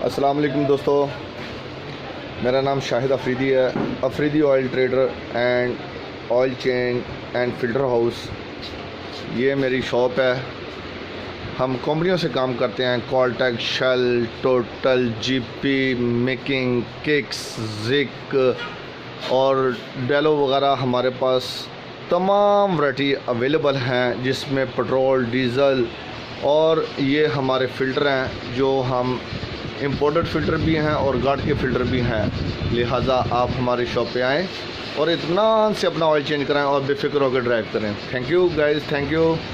अस्सलाम वालेकुम दोस्तों, मेरा नाम शाहिद अफरीदी है। Afridi oil trader and oil change and filter house, ये मेरी शॉप है। हम कंपनियों से काम करते हैं, Caltex, Shell, Total, GP, making, kicks, जिक और डेलो वगैरह। हमारे पास तमाम वैरायटी अवेलेबल हैं, जिसमें पेट्रोल, डीज़ल और ये हमारे फ़िल्टर हैं जो हम इंपोर्टेड फ़िल्टर भी हैं और गार्ड के फ़िल्टर भी हैं। लिहाजा आप हमारी शॉप पे आएँ और इत्मीनान से अपना ऑयल चेंज कराएं और बेफिक्र होकर ड्राइव करें। Thank you guys, thank you.